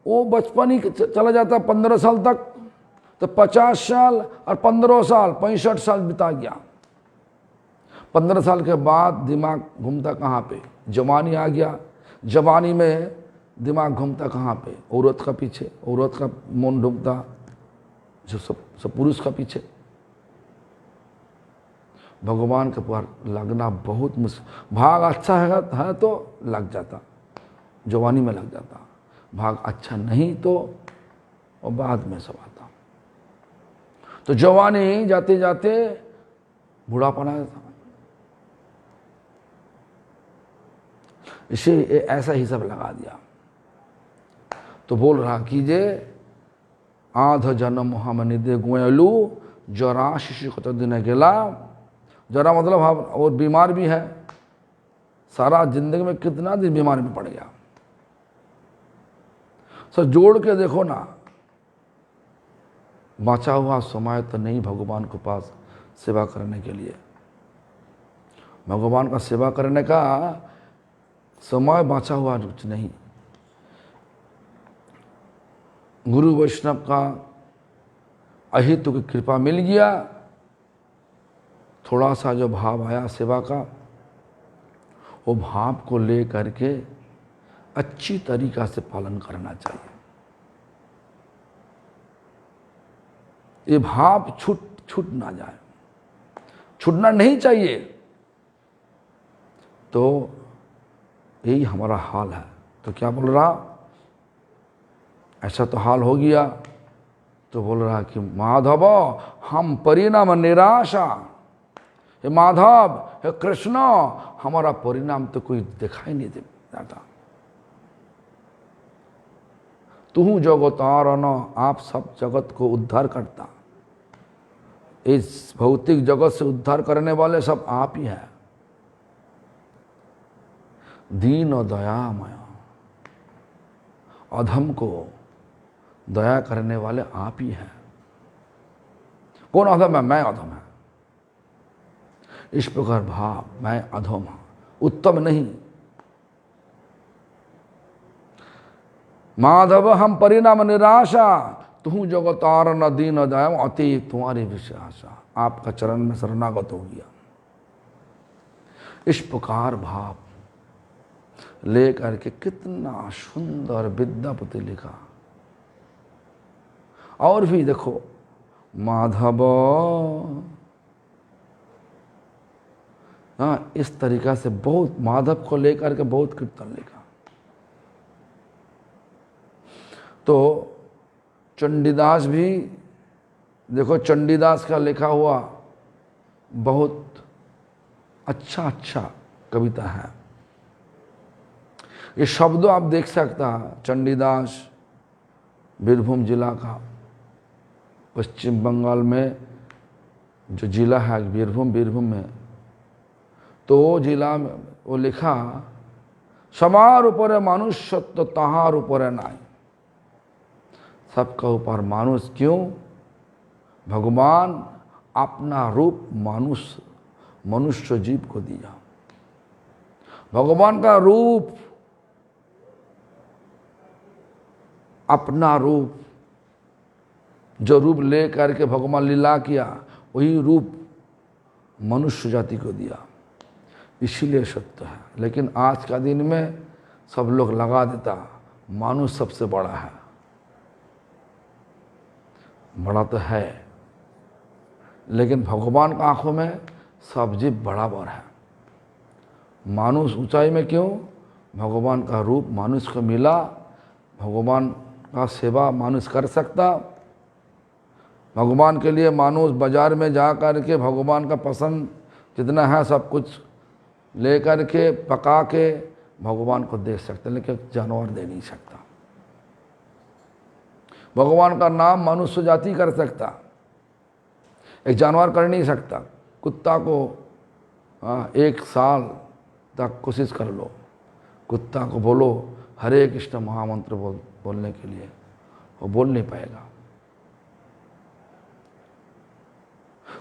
वो बचपन ही चला जाता 15 साल तक, तो 50 साल और 15 साल 65 साल बिता गया। 15 साल के बाद दिमाग घूमता कहाँ पे? जवानी आ गया। जवानी में दिमाग घूमता कहाँ पे? औरत का पीछे। औरत का मन ढूंढता जो सब पुरुष का पीछे। भगवान के पार लगना बहुत मुश्किल। भाग अच्छा है तो लग जाता, जवानी में लग जाता। भाग अच्छा नहीं तो और बाद में सब आता। तो जवानी जाते जाते बुढ़ापन आ जाता। इसे ऐसा ही सब लगा दिया। तो बोल रहा कीजिए, आध जन्म हम निदे गुएलू जरा शिशु को दिन गेला। जरा मतलब हम और बीमार भी है, सारा जिंदगी में कितना दिन बीमार में पड़ गया। सर जोड़ के देखो ना, बचा हुआ समय तो नहीं भगवान के पास सेवा करने के लिए। भगवान का सेवा करने का समय बचा हुआ कुछ नहीं। गुरु वैष्णव का अहितु की कृपा मिल गया थोड़ा सा जो भाव आया सेवा का, वो भाव को ले करके अच्छी तरीक़ा से पालन करना चाहिए। ये भाव छूट ना जाए, छूटना नहीं चाहिए। तो यही हमारा हाल है। तो क्या बोल रहा, ऐसा तो हाल हो गया। तो बोल रहा कि माधव हम परिणाम निराशा, हे माधव, हे कृष्ण, हमारा परिणाम तो कोई दिखाई नहीं देता। तू जगतारण, आप सब जगत को उद्धार करता। इस भौतिक जगत से उद्धार करने वाले सब आप ही हैं। दीन और दयामय, अधम को दया करने वाले आप ही हैं। कौन अधम है? मैं अधम है। इस प्रकार भाव, मैं अधम हूं, उत्तम नहीं। माधव हम परिणाम निराशा, तू जगतारण दीन दया अति तुम्हारी विश्वासा। आपका चरण में शरणागत हो गया। इस प्रकार भाव ले करके कितना सुंदर विद्यापति लिखा। और भी देखो, माधव, हाँ, इस तरीका से बहुत माधव को लेकर के बहुत कीर्तन लिखा। तो चंडीदास भी देखो, चंडीदास का लिखा हुआ बहुत अच्छा कविता है। ये शब्दों आप देख सकता है। चंडीदास बीरभूम जिला का, पश्चिम बंगाल में जो जिला है बीरभूम में, तो वो जिला में वो लिखा, सबार ऊपर मनुष्यत्व तहार ऊपर नाई। सबका ऊपर मानुष क्यों? भगवान अपना रूप मनुष्य जीव को दिया। भगवान का रूप, अपना रूप, जो रूप ले करके भगवान लीला किया, वही रूप मनुष्य जाति को दिया। इसीलिए सत्य है। लेकिन आज का दिन में सब लोग लगा देता, मानुष सबसे बड़ा है। बड़ा तो है, लेकिन भगवान की आंखों में सब जीव बराबर है। मानुष ऊंचाई में क्यों? भगवान का रूप मानुष को मिला। भगवान का सेवा मानुष कर सकता। भगवान के लिए मानुष बाजार में जा कर के भगवान का पसंद जितना है सब कुछ ले कर के पका के भगवान को दे सकते, लेकिन जानवर दे नहीं सकता। भगवान का नाम मनुष्य जाति कर सकता, एक जानवर कर नहीं सकता। कुत्ता को 1 साल तक कोशिश कर लो, कुत्ता को बोलो हरे कृष्ण महामंत्र बोलने के लिए, वो बोल नहीं पाएगा।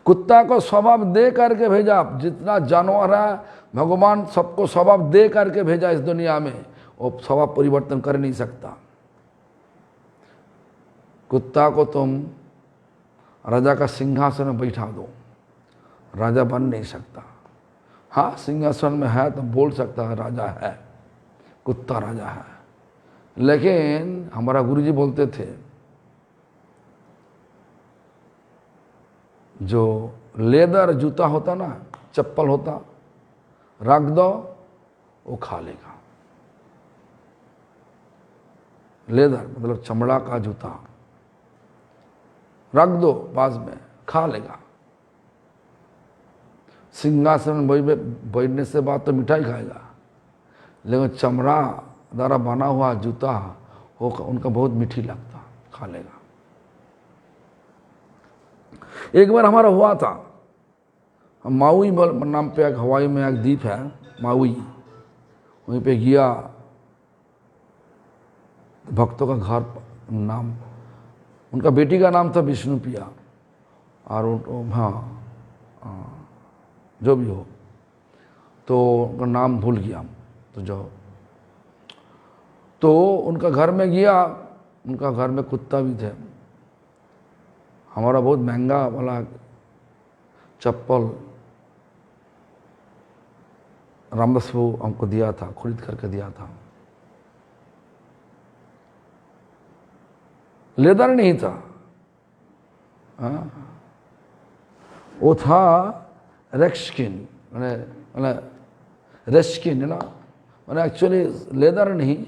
कुत्ता को स्वभाव दे करके भेजा। जितना जानवर है भगवान सबको स्वभाव दे करके भेजा इस दुनिया में, वो स्वभाव परिवर्तन कर नहीं सकता। कुत्ता को तुम राजा का सिंहासन में बैठा दो, राजा बन नहीं सकता। हाँ, सिंहासन में है तो बोल सकता है राजा है, कुत्ता राजा है। लेकिन हमारा गुरुजी बोलते थे, जो लेदर जूता होता ना, चप्पल होता, रख दो वो खा लेगा। लेदर मतलब चमड़ा का जूता रख दो पास में, खा लेगा। सिंहासन में बैठने से बाद तो मिठाई खाएगा, लेकिन चमड़ा द्वारा बना हुआ जूता हो उनका बहुत मीठी लगता, खा लेगा। एक बार हमारा हुआ था, हम माउई नाम पे एक हवाई में एक द्वीप है माउई, वहीं पे गया। भक्तों का घर, नाम उनका बेटी का नाम था विष्णुप्रिया, और हाँ जो भी हो, तो उनका नाम भूल गया। तो उनका घर में गया। उनका घर में कुत्ता भी थे। हमारा बहुत महंगा वाला चप्पल रामदास वो हमको दिया था, खरीद करके दिया था। लेदर नहीं था, हाँ, वो था रेक्सकिन, मैंने रेस्किन है ना, मैंने एक्चुअली लेदर नहीं,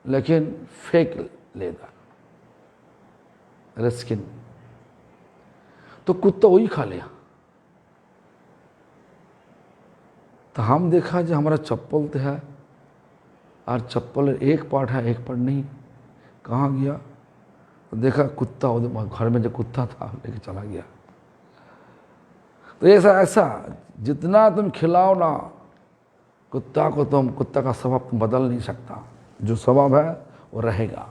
लेकिन फेक लेदर, रेस्किन। तो कुत्ता वही खा लिया। तो हम देखा जो हमारा चप्पल तो है, और चप्पल एक पार्ट है एक पार्ट नहीं, कहाँ गया? तो देखा कुत्ता घर में जो कुत्ता था लेके चला गया। तो ऐसा जितना तुम खिलाओ ना कुत्ता को, कुत्ता का स्वभाव तुम बदल नहीं सकता। जो स्वभाव है वो रहेगा,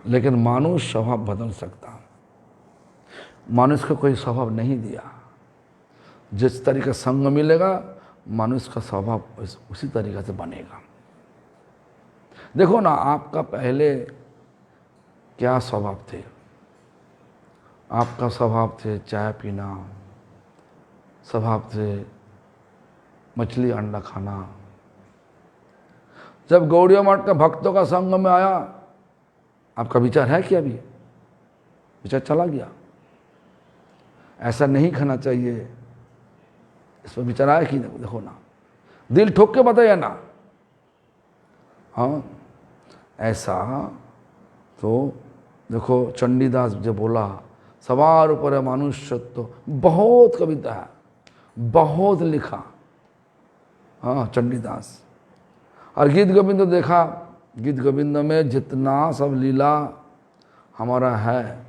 लेकिन मानुष स्वभाव बदल सकता। मानुष को कोई स्वभाव नहीं दिया। जिस तरीके संग मिलेगा मानुष का स्वभाव उसी तरीके से बनेगा। देखो ना, आपका पहले क्या स्वभाव थे? आपका स्वभाव थे चाय पीना, स्वभाव थे मछली अंडा खाना। जब गौड़िया मठ का भक्तों का संग में आया, आपका विचार है क्या? अभी विचार चला गया, ऐसा नहीं खाना चाहिए, इस पर विचार आया कि देखो ना, दिल ठोक के बताया ना। हाँ, ऐसा तो देखो चंडीदास जो बोला, सवार ऊपर है मनुष्यत्व, बहुत कविता है, बहुत लिखा। हाँ, चंडीदास। और गीत गोविंद तो देखा, गीत गोविंद में जितना सब लीला हमारा है,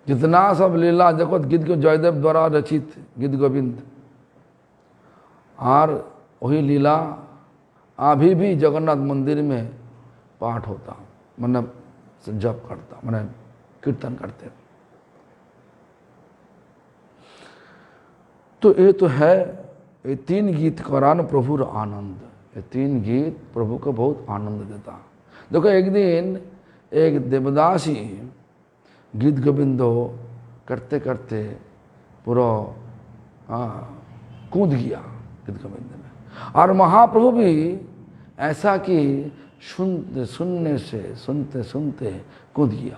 जितना सब लीला देखो, गीत को जयदेव द्वारा रचित गीत गोविंद, और वही लीला अभी भी जगन्नाथ मंदिर में पाठ होता, मतलब जप करता, मतलब कीर्तन करते। तो ये तो है, ये 3 गीत करान प्रभुर आनंद। ये 3 गीत प्रभु को बहुत आनंद देता। देखो एक दिन एक देवदासी गीत गोविंदो करते करते पूरा कूद गया गीत गोविंद में। और महाप्रभु भी ऐसा कि सुनते सुनते कूद गया।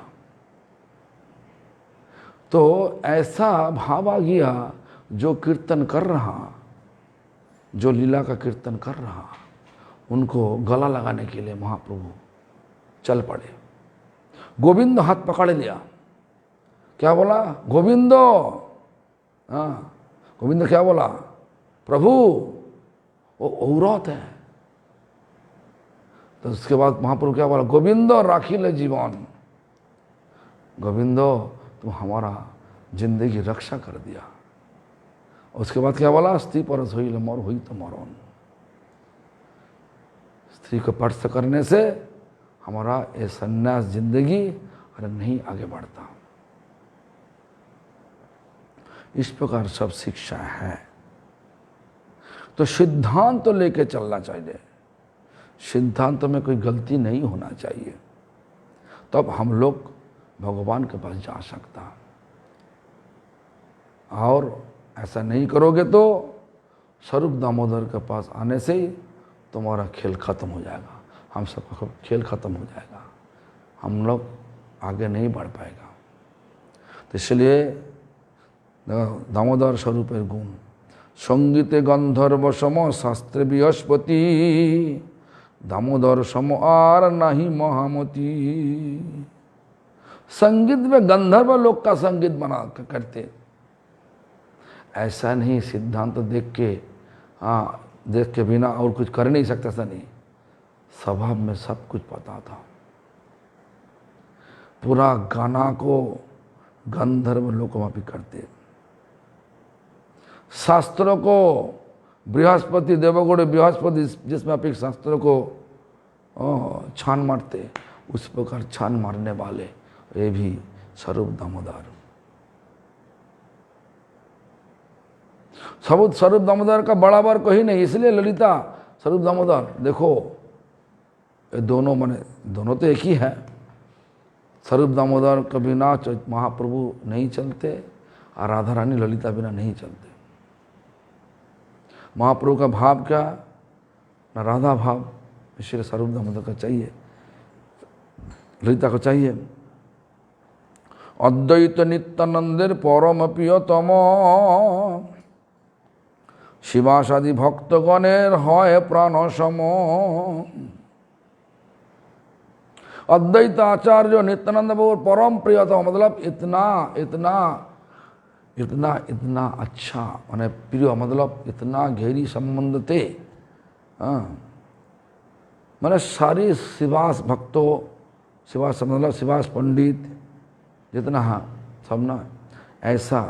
तो ऐसा भाव आ गया, जो कीर्तन कर रहा, जो लीला का कीर्तन कर रहा, उनको गला लगाने के लिए महाप्रभु चल पड़े। गोविंद हाथ पकड़ लिया, क्या बोला? गोविंदो। हाँ, गोविंद क्या बोला? प्रभु वो औरत है। तो उसके बाद महाप्रभु क्या बोला? गोविंदो राखी ले जीवन। गोविंदो तुम हमारा जिंदगी रक्षा कर दिया। उसके बाद क्या बोला? स्त्री परस हुई मोर हुई तो मरोन। स्त्री को स्पर्श करने से हमारा ये सन्यास जिंदगी अरे नहीं आगे बढ़ता। इस प्रकार सब शिक्षा है। तो सिद्धांत तो लेके चलना चाहिए, सिद्धांत में कोई गलती नहीं होना चाहिए, तब हम लोग भगवान के पास जा सकता। और ऐसा नहीं करोगे तो स्वरूप दामोदर के पास आने से ही तुम्हारा खेल खत्म हो जाएगा, हम सबका खेल खत्म हो जाएगा, हम लोग आगे नहीं बढ़ पाएगा। तो इसलिए दामोदर स्वरूप गुण, संगीते गंधर्व सम शास्त्रे बृहस्पति, दामोदर सम आर नहीं महामती। संगीत में गंधर्व लोग का संगीत बना करते, ऐसा नहीं सिद्धांत तो देख के बिना और कुछ कर नहीं सकता। ऐसा नहीं, स्वभाव में सब कुछ पता था। पूरा गाना को गंधर्व लोग वहाँ भी करते, शास्त्रों को बृहस्पति देवगुण बृहस्पति जिसमें आप शास्त्रों को छान मारते, उस प्रकार छान मारने वाले ये भी स्वरूप दामोदर। स्वरूप दामोदर का बड़ा बार कोई नहीं, इसलिए ललिता स्वरूप दामोदर। देखो ये दोनों माने दोनों तो एक ही है। स्वरूप दामोदर के बिना महाप्रभु नहीं चलते, और राधा रानी ललिता बिना नहीं चलते। महाप्रभु का भाव क्या, न राधा भाव, इसलिए स्वरूप दामोदर का चाहिए, ललिता को चाहिए। अद्वैत नित्यानंदेर परम प्रियतम शिवासादि भक्तगणेर হয় प्राणसम। अद्वैत आचार्य नित्यानंद बाबू परम प्रियतम, मतलब इतना इतना इतना इतना अच्छा माने प्रिय, मतलब इतना गहरी संबंध थे। मैंने सारी शिवास भक्तों, शिवास मतलब शिवास पंडित जितना है सब ना, ऐसा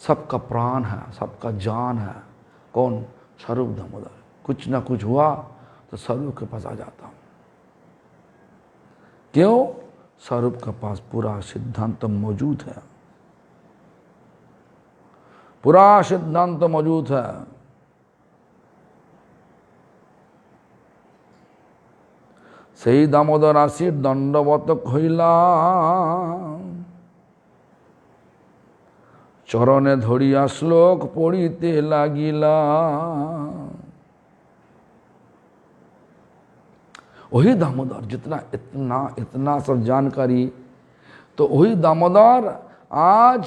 सबका प्राण है, सबका जान है। कौन? स्वरूप दामोदर। कुछ ना कुछ हुआ तो स्वरूप के पास आ जाता हूँ। क्यों? स्वरूप के पास पूरा सिद्धांत मौजूद है, पूरा सिद्धांत मौजूद है। সেই দামোদর আশির দণ্ডবত হইলা চরণে ধরিয়া শ্লোক পড়িতে লাগিলা। वही दामोदर, जितना इतना इतना सब जानकारी, तो वही दामोदर आज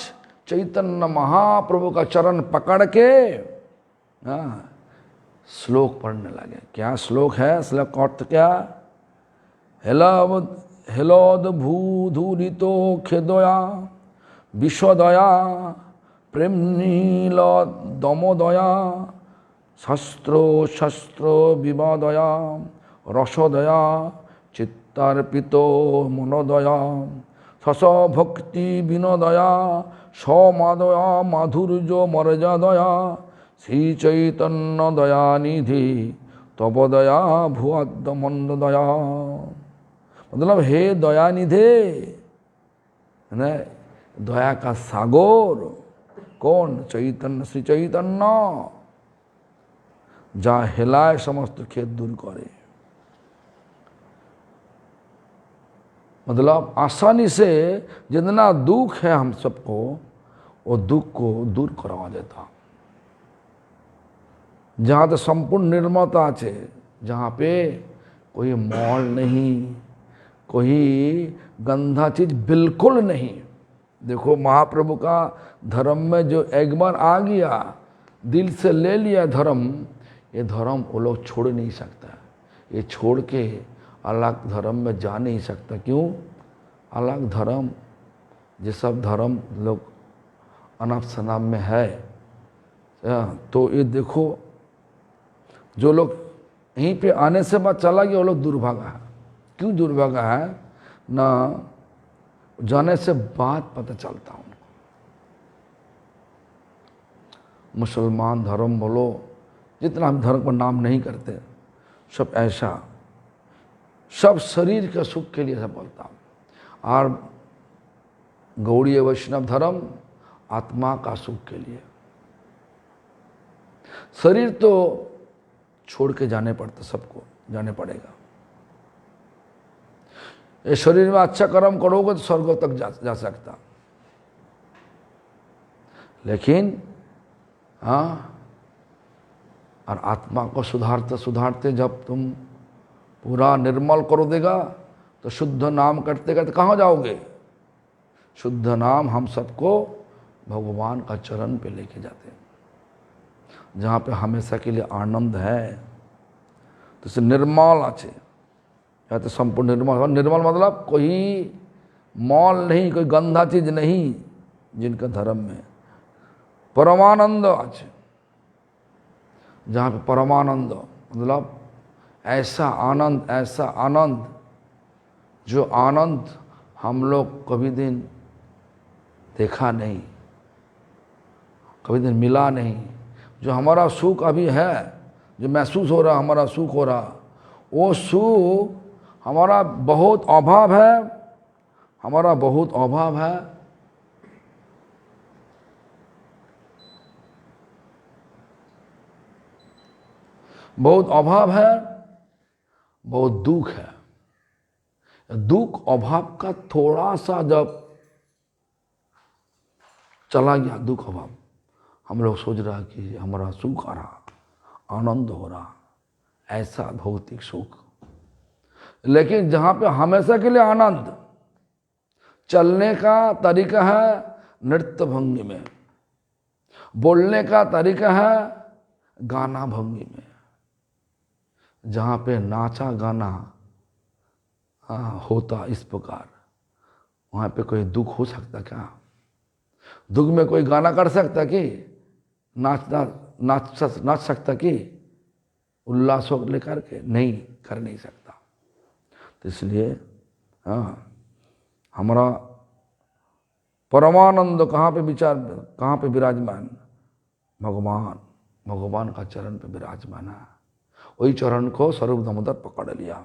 चैतन्य महाप्रभु का चरण पकड़ के श्लोक पढ़ने लगे। क्या श्लोक है? श्लोक का अर्थ क्या? हेलोद भूधूरितो खेदया विषदया प्रेम नील दमोदया शस्त्रो शस्त्रो विवादया रसदया चित्तार्पितो मनोदया सस भक्ति विनोदया समादया माधुर्य मर्यादया श्री चैतन्य दया निधि तब दया भुआद मंद दया। मतलब हे दया निधे, दया का सागोर। कौन? चैतन्य, श्री चैतन्य। जा हिलाए समस्त खेत दूर करे। मतलब आसानी से जितना दुख है हम सबको, वो दुख को दूर करवा देता। जहाँ तो संपूर्ण निर्मलता है, जहाँ पे कोई मौल नहीं, कोई गंदा चीज बिल्कुल नहीं। देखो महाप्रभु का धर्म में जो एक बार आ गया, दिल से ले लिया धर्म, ये धर्म वो लोग छोड़ नहीं सकता। ये छोड़ के अलग धर्म में जा नहीं सकता। क्यों? अलग धर्म, ये सब धर्म लोग अनाप शनाप में है। तो ये देखो, जो लोग यहीं पे आने से बाद चला गया, वो लोग दुर्भागा है। क्यों दुर्भागा है? ना जाने से बात पता चलता उनको। मुसलमान धर्म बोलो, जितना हम धर्म का नाम नहीं करते, सब ऐसा, सब शरीर के सुख के लिए सब बोलता हूँ। और गौड़ीय वैष्णव धर्म आत्मा का सुख के लिए। शरीर तो छोड़ के जाने पड़ता, सबको जाने पड़ेगा। ये शरीर में अच्छा कर्म करोगे तो स्वर्ग तक जा सकता, लेकिन और आत्मा को सुधारते सुधारते जब तुम पूरा निर्मल करो देगा, तो शुद्ध नाम करते करते कहाँ जाओगे? शुद्ध नाम हम सबको भगवान का चरण पे लेके जाते हैं, जहाँ पे हमेशा के लिए आनंद है। तो निर्मल आचे, या तो संपूर्ण निर्मल। निर्मल मतलब कोई मौल नहीं, कोई गंदा चीज नहीं, जिनका धर्म में परमानंद आचे। जहाँ पे परमानंद मतलब ऐसा आनंद जो आनंद हम लोग कभी दिन देखा नहीं, कभी दिन मिला नहीं। जो हमारा सुख अभी है, जो महसूस हो रहा, हमारा सुख हो रहा, वो सुख हमारा बहुत अभाव है, हमारा बहुत अभाव है। बहुत अभाव है, बहुत दुख है। दुख अभाव का थोड़ा सा जब चला गया दुख अभाव। हम लोग सोच रहा कि हमारा सुख आ रहा, आनंद हो रहा, ऐसा भौतिक सुख। लेकिन जहाँ पे हमेशा के लिए आनंद, चलने का तरीका है नृत्य भंगी में, बोलने का तरीका है गाना भंगी में। जहाँ पे नाचा गाना होता इस प्रकार, वहाँ पे कोई दुख हो सकता क्या? दुख में कोई गाना कर सकता कि नाच सकता कि उल्लास हो लेकर के? नहीं, कर नहीं सकता। तो इसलिए हमारा परमानंद कहाँ पे विराजमान? भगवान का चरण पे विराजमान है। वही चरण को स्वरूप दामोदर पकड़ लिया।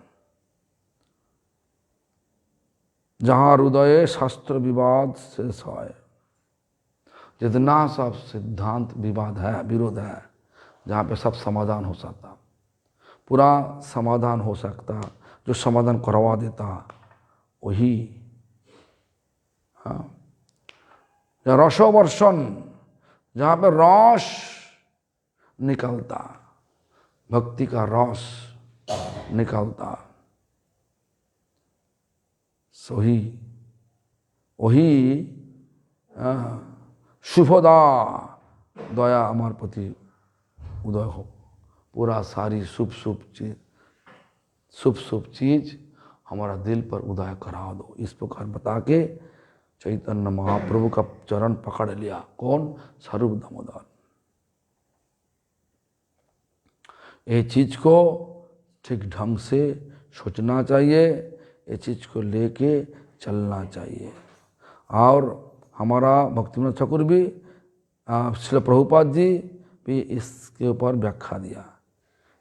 जहाँ हृदय शास्त्र विवाद से सोए, जितना सब सिद्धांत विवाद है, विरोध है, जहाँ पे सब समाधान हो सकता, पूरा समाधान हो सकता, जो समाधान करवा देता वही। रसोवर्षण, जहाँ पे रस निकलता, भक्ति का रस निकलता, वही शुभदा दया हमारे प्रति उदय हो। पूरा सारी शुभ चीज हमारा दिल पर उदय करा दो। इस प्रकार बता के चैतन्य महाप्रभु का चरण पकड़ लिया। कौन? स्वरूप दामोदर। ये चीज को ठीक ढंग से सोचना चाहिए, ये चीज को लेके चलना चाहिए। और हमारा भक्तिविनोद ठाकुर भी, श्रील प्रभुपाद जी भी इसके ऊपर व्याख्या दिया।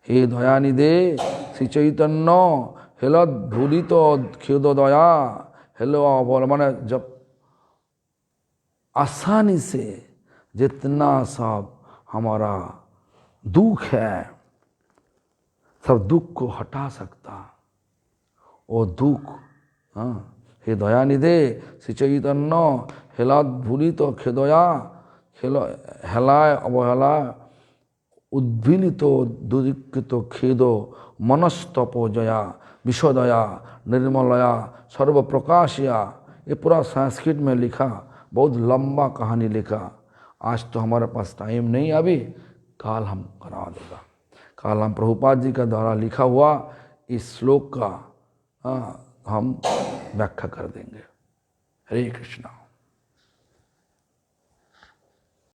हे दयानिधे श्री चैतन्य हेलद धूलित खेद दया हेलो बोल, माने जब आसानी से जितना सब हमारा दुख है, सब दुख को हटा सकता वो दुख। हे दयानिधे श्री चैतन्य हेला भूलित खेदया हेलाय अवहेला उद्भिलित दुरिकृत खेदो मनस्तपोजया विशोदया निर्मलया सर्वप्रकाशया। ये पूरा संस्कृत में लिखा, बहुत लंबा कहानी लिखा। आज तो हमारे पास टाइम नहीं, अभी काल हम करा देगा। काल हम प्रभुपाद जी का द्वारा लिखा हुआ इस श्लोक का हम व्याख्या कर देंगे। हरे कृष्णा।